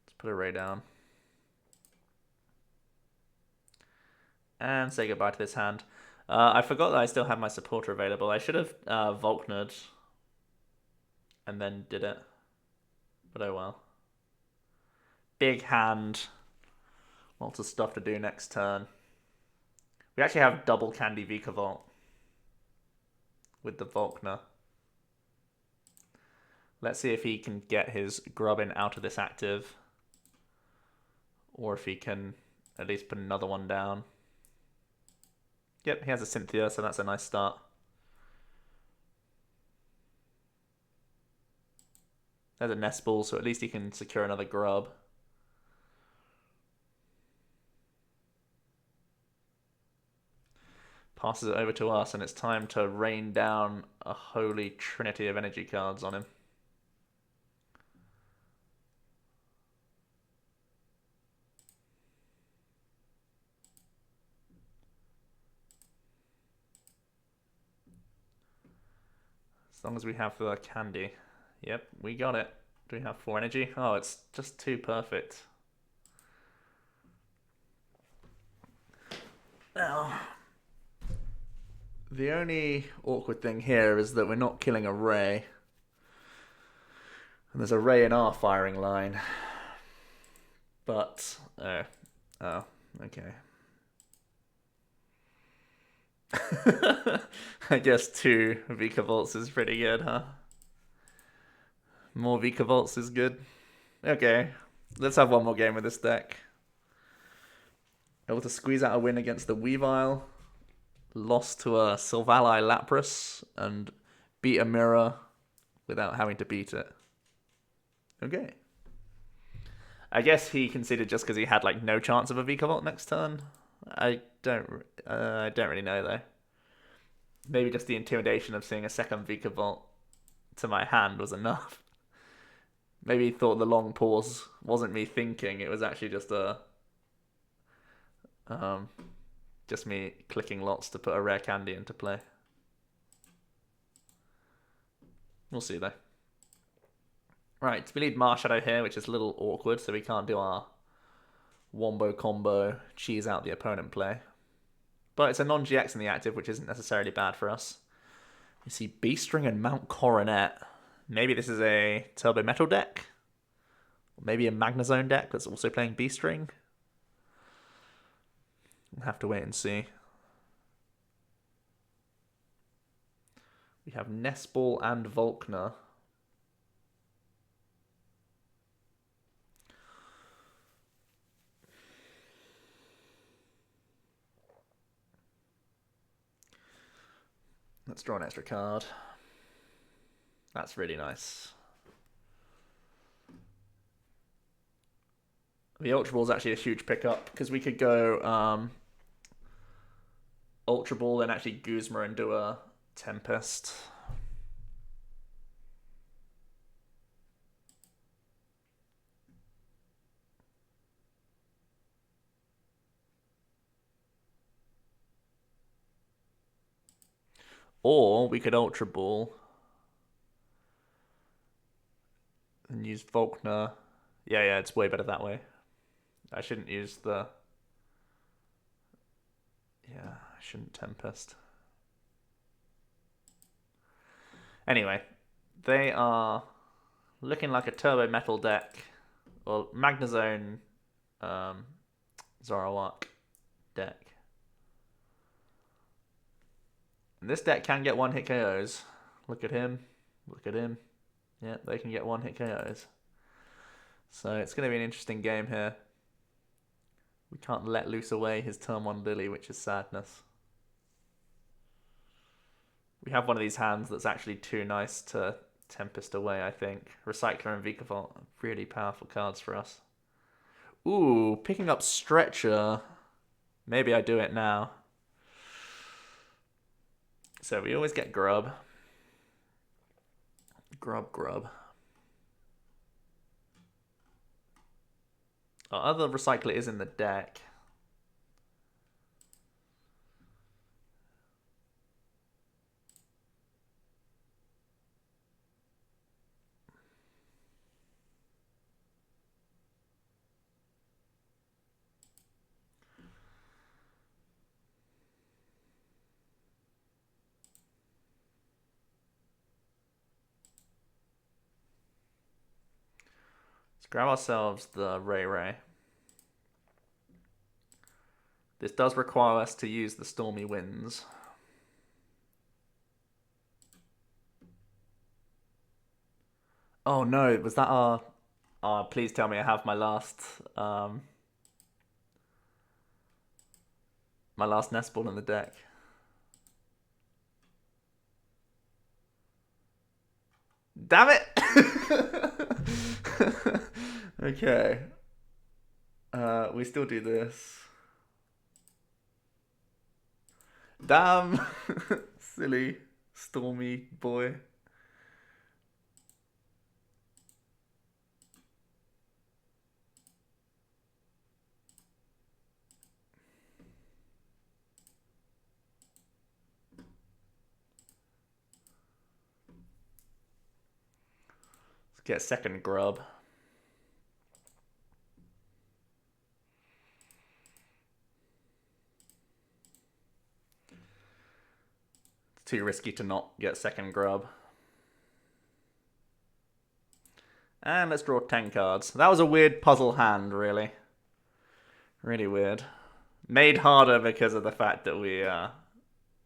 Let's put a Ray down. And say goodbye to this hand. I forgot that I still had my supporter available. I should have Volknered and then did it. But oh well. Big hand. Lots of stuff to do next turn. We actually have double Candy Vikavolt with the Volkner. Let's see if he can get his Grubbin out of this active. Or if he can at least put another one down. Yep, he has a Cynthia, so that's a nice start. There's a Nest Ball, so at least he can secure another Grub. Passes it over to us, and it's time to rain down a holy trinity of energy cards on him. As long as we have the candy. Yep, we got it. Do we have 4 energy? Oh, it's just too perfect. Now, the only awkward thing here is that we're not killing a Ray. And there's a Ray in our firing line. But, oh, okay. I guess 2 Vikavolts is pretty good, huh? More Vikavolts is good. Okay, let's have one more game with this deck. Able to squeeze out a win against the Weavile. Lost to a Silvally Lapras and beat a mirror without having to beat it. Okay. I guess he considered just because he had like no chance of a Vikavolt next turn. I don't really know though. Maybe just the intimidation of seeing a second Vikavolt to my hand was enough. Maybe he thought the long pause wasn't me thinking; it was actually just just me clicking lots to put a rare candy into play. We'll see though. Right, we need Marshadow here, which is a little awkward, so we can't do our wombo combo, cheese out the opponent play. But it's a non-GX in the active, which isn't necessarily bad for us. You see B-String and Mount Coronet. Maybe this is a Turbo Metal deck. Or maybe a Magnezone deck that's also playing B-String. We'll have to wait and see. We have Nestball and Volkner. Let's draw an extra card. That's really nice. The Ultra Ball is actually a huge pickup because we could go Ultra Ball, then actually Guzma and do a Tempest. Or we could Ultra Ball and use Volkner. Yeah, it's way better that way. I shouldn't use the... Yeah, I shouldn't Tempest. Anyway, they are looking like a Turbo Metal deck. Or Magnezone Zoroark deck. And this deck can get one-hit KOs. Look at him. Look at him. Yeah, they can get one-hit KOs. So it's going to be an interesting game here. We can't let loose away his turn 1 Lillie, which is sadness. We have one of these hands that's actually too nice to Tempest away, I think. Recycler and Vikavolt, really powerful cards for us. Ooh, picking up Stretcher. Maybe I do it now. So we always get Grub. Grub. Our other Recycler is in the deck. Let's grab ourselves the Ray. This does require us to use the Stormy Winds. Oh no, was that our... Oh, please tell me I have my last Nestball in the deck. Damn it! Okay. We still do this. Damn! Silly Stormy boy. Let's get a second Grub. Too risky to not get second Grub. And let's draw 10 cards. That was a weird puzzle hand, really. Really weird. Made harder because of the fact that we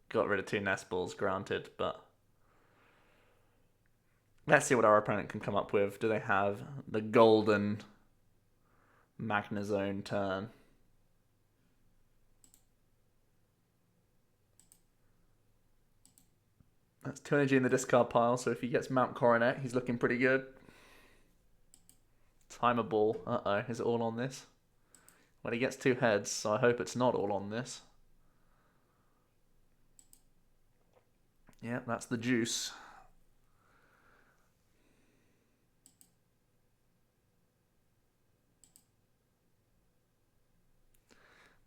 got rid of 2 Nestballs, granted, but... Let's see what our opponent can come up with. Do they have the golden Magnezone turn? That's 2 energy in the discard pile, so if he gets Mount Coronet, he's looking pretty good. Timer Ball. Uh-oh, is it all on this? Well, he gets 2 heads, so I hope it's not all on this. Yeah, that's the juice.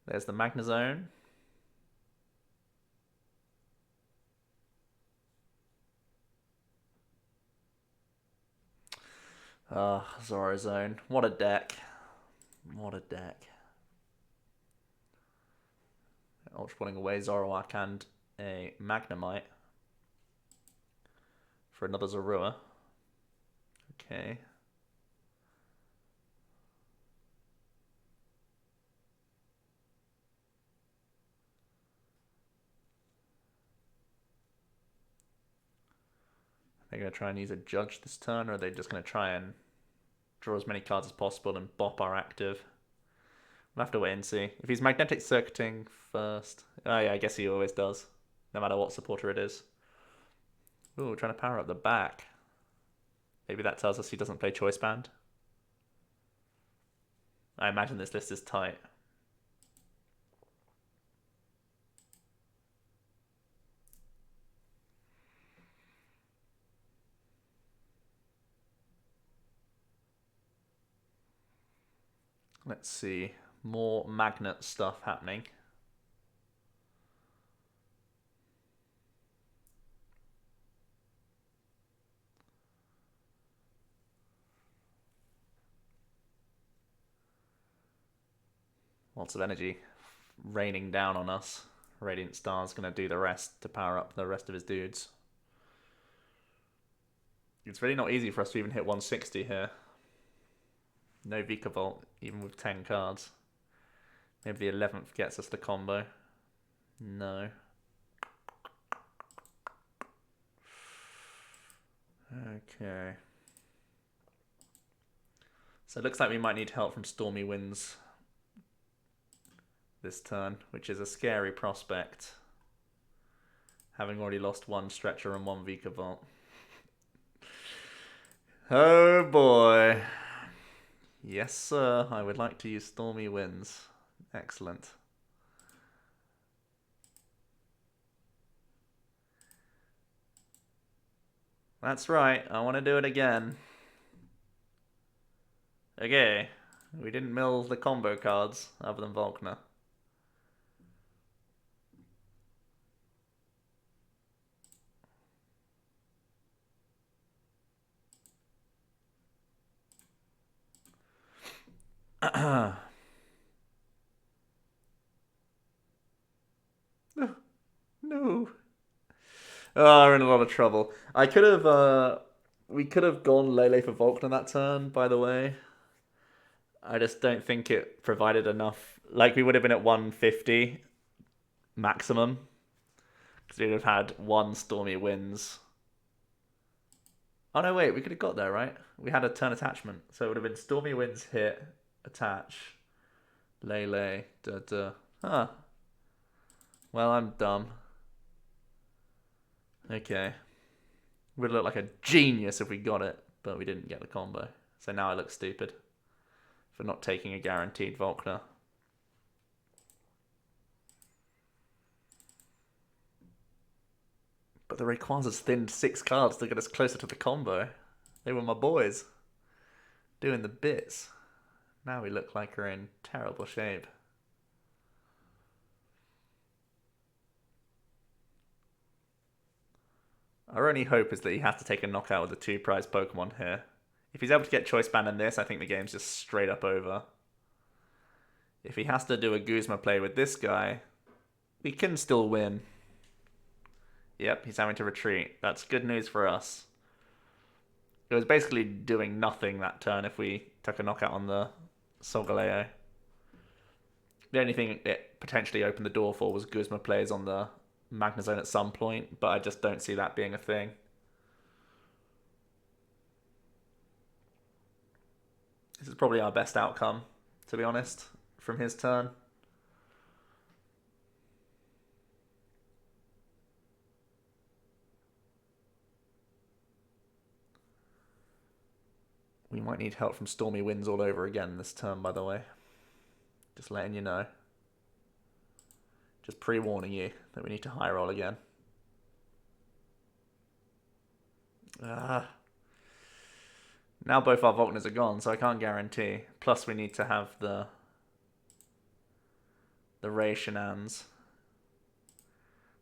There's the Magnezone. Zorozone. What a deck. What a deck. Ultra pulling away Zoroark and a Magnemite for another Zorua. Okay. They're going to try and use a judge this turn, or are they just going to try and draw as many cards as possible and bop our active? We'll have to wait and see. If he's magnetic circuiting first... Oh yeah, I guess he always does. No matter what supporter it is. Ooh, trying to power up the back. Maybe that tells us he doesn't play Choice Band. I imagine this list is tight. Let's see. More magnet stuff happening. Lots of energy raining down on us. Radiant Star's going to do the rest to power up the rest of his dudes. It's really not easy for us to even hit 160 here. No Vikavolt, even with 10 cards. Maybe the 11th gets us the combo. No. Okay. So it looks like we might need help from Stormy Winds this turn, which is a scary prospect. Having already lost one Stretcher and one Vikavolt. Oh boy. Yes, sir. I would like to use Stormy Winds. Excellent. That's right. I want to do it again. Okay. We didn't mill the combo cards other than Volkner. No. Oh, we're in a lot of trouble. I could have, we could have gone Lele for Volkner that turn, by the way. I just don't think it provided enough. Like, we would have been at 150 maximum. Because we'd have had one Stormy Winds. Oh, no, wait, we could have got there, right? We had a turn attachment. So it would have been Stormy Winds hit, attach, Lele, Huh. Well, I'm dumb. Okay. Would look like a genius if we got it, but we didn't get the combo. So now I look stupid for not taking a guaranteed Volkner. But the Rayquaza's thinned 6 cards to get us closer to the combo. They were my boys. Doing the bits. Now we look like we're in terrible shape. Our only hope is that he has to take a knockout with the 2 prize Pokemon here. If he's able to get Choice Band in this, I think the game's just straight up over. If he has to do a Guzma play with this guy, we can still win. Yep, he's having to retreat. That's good news for us. It was basically doing nothing that turn if we took a knockout on the Solgaleo. The only thing it potentially opened the door for was Guzma plays on the Magnezone at some point, but I just don't see that being a thing. This is probably our best outcome, to be honest, from his turn. We might need help from Stormy Winds all over again this turn, by the way. Just letting you know. Just pre-warning you that we need to high roll again. Now both our Volkners are gone, so I can't guarantee. Plus we need to have the Ray shenanigans.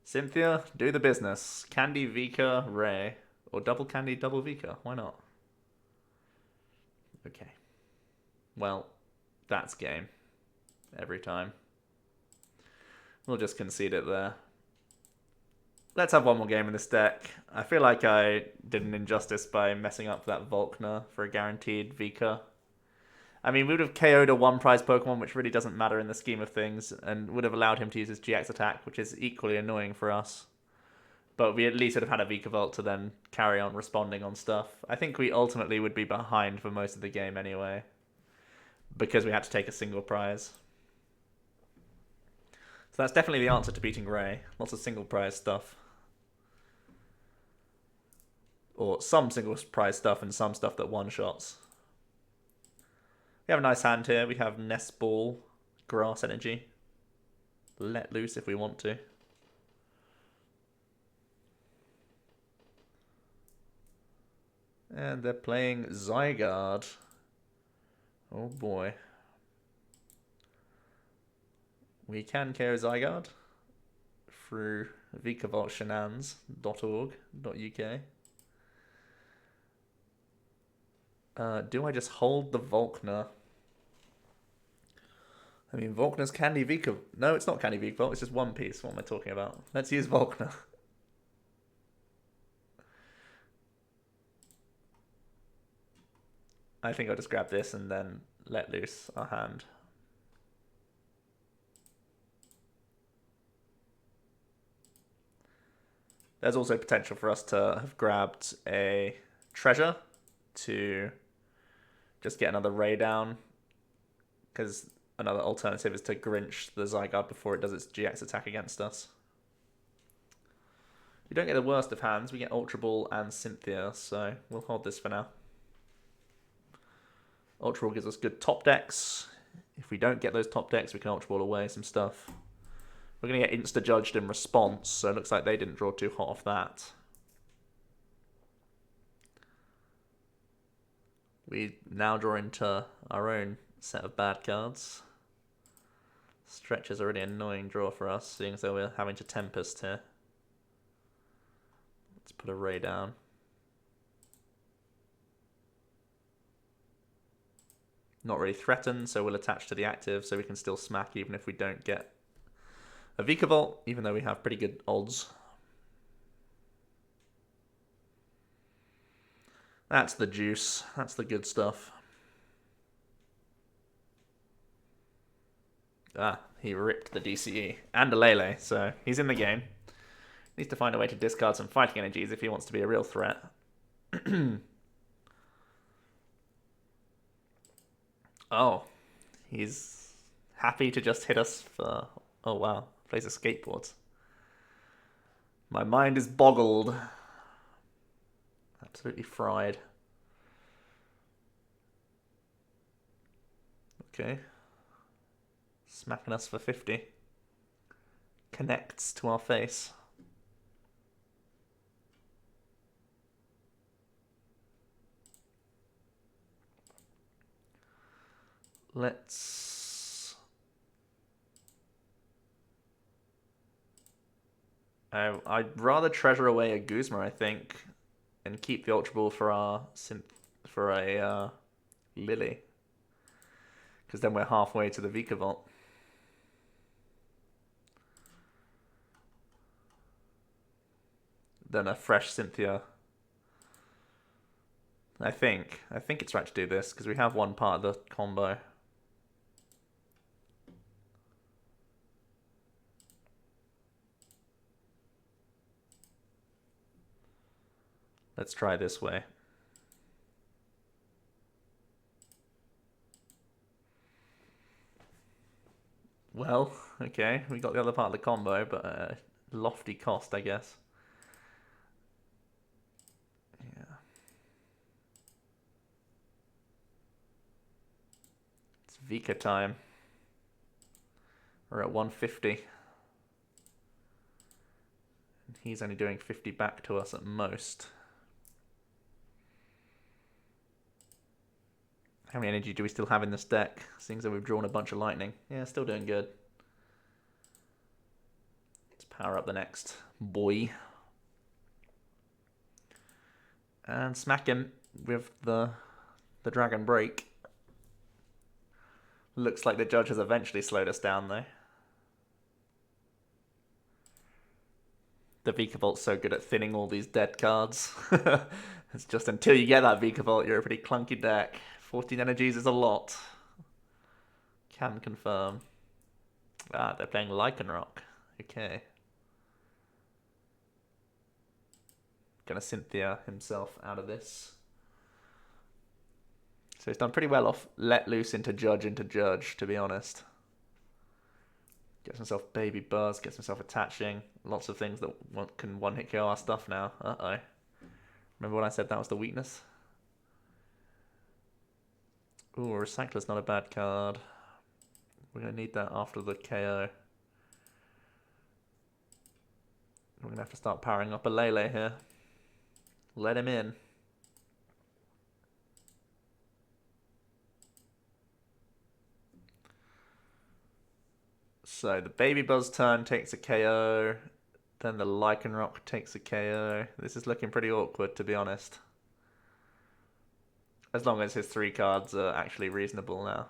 Cynthia, do the business. Candy, VikaRay. Or double Candy, double Vika. Why not? Okay. Well, that's game. Every time. We'll just concede it there. Let's have one more game in this deck. I feel like I did an injustice by messing up that Volkner for a guaranteed Vika. I mean, we would have KO'd a 1 prize Pokemon, which really doesn't matter in the scheme of things, and would have allowed him to use his GX attack, which is equally annoying for us. But we at least would have had a Vikavolt to then carry on responding on stuff. I think we ultimately would be behind for most of the game anyway, because we had to take a single prize. So that's definitely the answer to beating Ray. Lots of single prize stuff. Or some single prize stuff and some stuff that one-shots. We have a nice hand here. We have Nest Ball, Grass Energy. Let loose if we want to. And they're playing Zygarde. Oh boy. We can KO Zygarde through vikavoltshenans.org.uk. Do I just hold the Volkner? I mean, Volkner's Candy Vikavolt. No, it's not Candy Vikavolt. It's just one piece. What am I talking about? Let's use Volkner. I think I'll just grab this and then let loose our hand. There's also potential for us to have grabbed a treasure to just get another Ray down, because another alternative is to Grinch the Zygarde before it does its GX attack against us. We don't get the worst of hands. We get Ultra Ball and Cynthia, so we'll hold this for now. Ultra Ball gives us good top decks. If we don't get those top decks, we can Ultra Ball away some stuff. We're going to get insta-judged in response, so it looks like they didn't draw too hot off that. We now draw into our own set of bad cards. Stretch is a really annoying draw for us, seeing as though we're having to Tempest here. Let's put a Ray down. Not really threatened, so we'll attach to the active so we can still smack even if we don't get a Vikavolt, even though we have pretty good odds. That's the juice. That's the good stuff. Ah, he ripped the DCE and a Lele, so he's in the game. Needs to find a way to discard some fighting energies if he wants to be a real threat. Oh, he's happy to just hit us for... Oh wow, plays a skateboard. My mind is boggled. Absolutely fried. Okay. Smacking us for 50. Connects to our face. Let's... I'd rather treasure away a Guzma, I think, and keep the Ultra Ball for our Lillie, because then we're halfway to the Vikavolt. Then a fresh Cynthia. I think it's right to do this because we have one part of the combo. Let's try this way. Well, okay, we got the other part of the combo, but lofty cost, I guess. Yeah. It's Vika time. We're at 150. And he's only doing 50 back to us at most. How many energy do we still have in this deck? Seeing as though we've drawn a bunch of lightning. Yeah, still doing good. Let's power up the next boy. And smack him with the Dragon Break. Looks like the judge has eventually slowed us down though. The Vikavolt's so good at thinning all these dead cards. It's just until you get that Vikavolt, you're a pretty clunky deck. 14 energies is a lot. Can confirm. Ah, they're playing Lycanroc. Okay. Gonna Cynthia himself out of this. So he's done pretty well off Let Loose into Judge, to be honest. Gets himself Baby Buzz, gets himself Attaching. Lots of things that can one-hit KO our stuff now. Uh-oh. Remember when I said that was the weakness? Ooh, Recycler's not a bad card. We're going to need that after the KO. We're going to have to start powering up a Lele here. Let him in. So the Baby Buzz turn takes a KO. Then the Lycanroc takes a KO. This is looking pretty awkward, to be honest. As long as his 3 cards are actually reasonable now.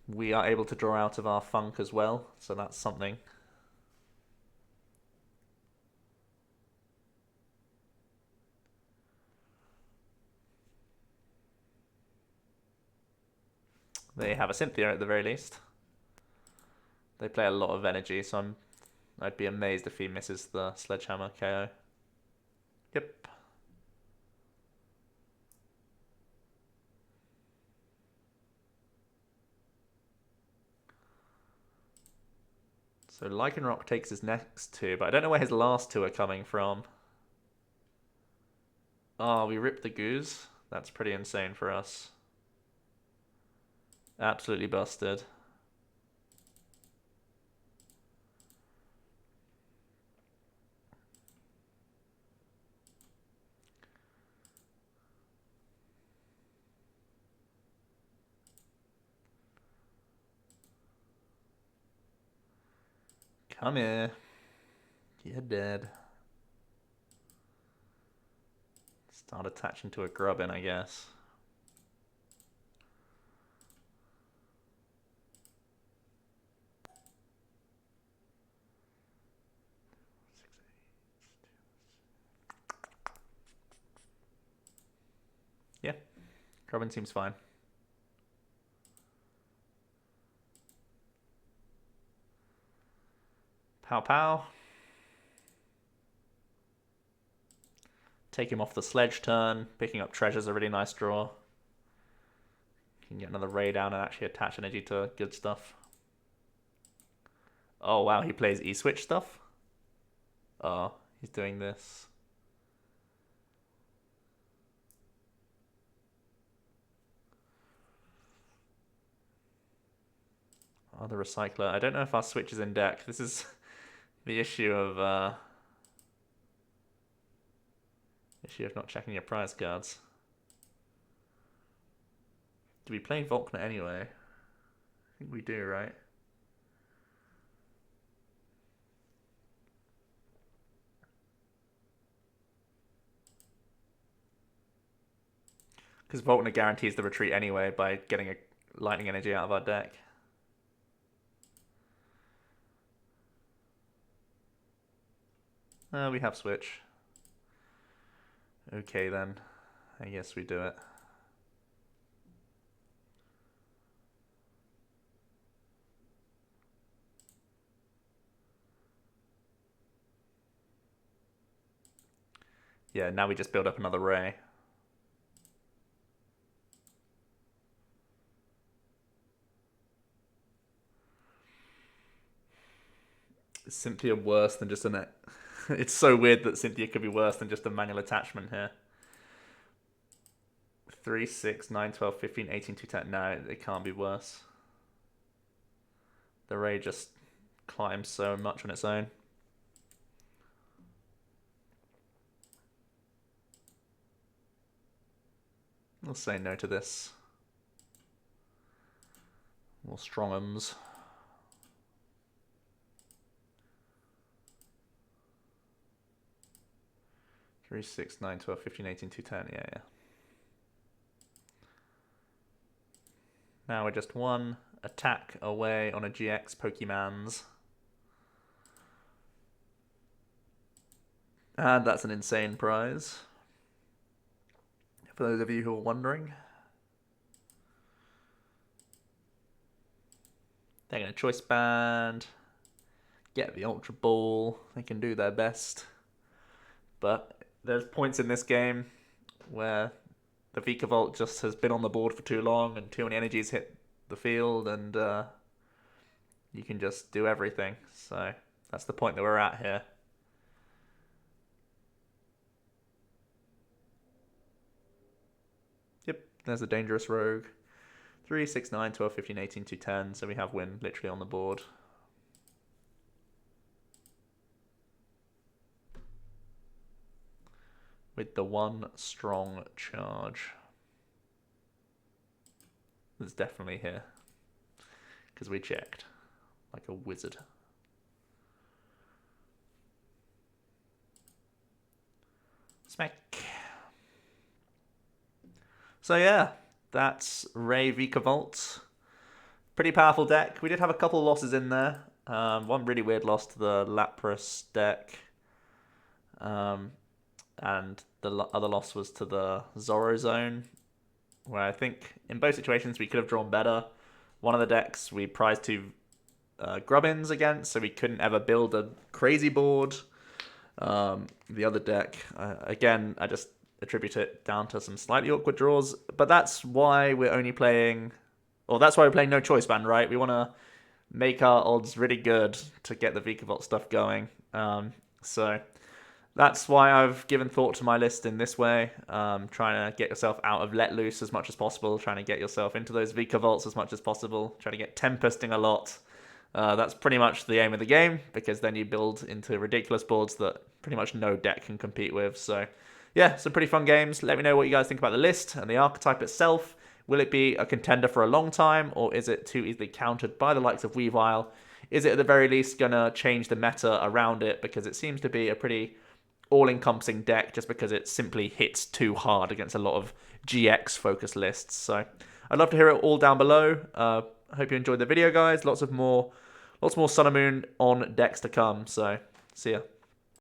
We are able to draw out of our Funk as well, so that's something. They have a Cynthia at the very least. They play a lot of energy, so I'd be amazed if he misses the Sledgehammer KO. Yep. So Lycanroc takes his next 2, but I don't know where his last 2 are coming from. Oh, we ripped the Goose. That's pretty insane for us. Absolutely busted. Come here. You're dead. Start attaching to a Grubbin, I guess. Yeah, Grubbin seems fine. Pow pow. Take him off the Sledge turn. Picking up Treasure's a really nice draw. Can get another Ray down and actually attach energy to good stuff. Oh wow, he plays E-Switch stuff? Oh, he's doing this. Oh, the Recycler. I don't know if our Switch is in deck. This is the issue of not checking your prize cards. Do we play Volkner anyway? I think we do, right? Because Volkner guarantees the retreat anyway by getting a lightning energy out of our deck. We have Switch. Okay then, I guess we do it. Yeah, now we just build up another Ray. Is Cynthia worse than just a net? It's so weird that Cynthia could be worse than just a manual attachment here. 3, 6, 9, 12, 15, 18, 2, 10. No, it can't be worse. The Ray just climbs so much on its own. We'll say no to this. More Strongums. 3, 6, 9, 12, 15, 18, 2, 10. Yeah. Now we're just 1 attack away on a GX Pokemans. And that's an insane prize. For those of you who are wondering. They're going to Choice Band. get the Ultra Ball. They can do their best. But there's points in this game where the Vikavolt just has been on the board for too long and too many energies hit the field, and you can just do everything. So that's the point that we're at here. Yep, there's a dangerous rogue. 3, 6, 9, 12, 15, 18, 2, 10. So we have win literally on the board. With the one strong charge. It's definitely here. Because we checked. Like a wizard. Smack. So yeah, that's Ray Vikavolt. Pretty powerful deck. We did have a couple of losses in there. One really weird loss to the Lapras deck. And the other loss was to the Zoro Zone, where I think in both situations we could have drawn better. One of the decks we prized two Grubbins against, so we couldn't ever build a crazy board. The other deck, again, I just attribute it down to some slightly awkward draws, but that's why we're only playing, or that's why we're playing No Choice Band, right? We want to make our odds really good to get the Vikavolt stuff going. So that's why I've given thought to my list in this way, trying to get yourself out of Let Loose as much as possible, trying to get yourself into those Vikavolts as much as possible, trying to get Tempesting a lot. That's pretty much the aim of the game, because then you build into ridiculous boards that pretty much no deck can compete with. So yeah, some pretty fun games. Let me know what you guys think about the list and the archetype itself. Will it be a contender for a long time, or is it too easily countered by the likes of Weavile? Is it at the very least going to change the meta around it, because it seems to be a pretty all-encompassing deck just because it simply hits too hard against a lot of GX-focused lists. So I'd love to hear it all down below. I hope you enjoyed the video, guys. Lots more Sun and Moon on decks to come. So see ya.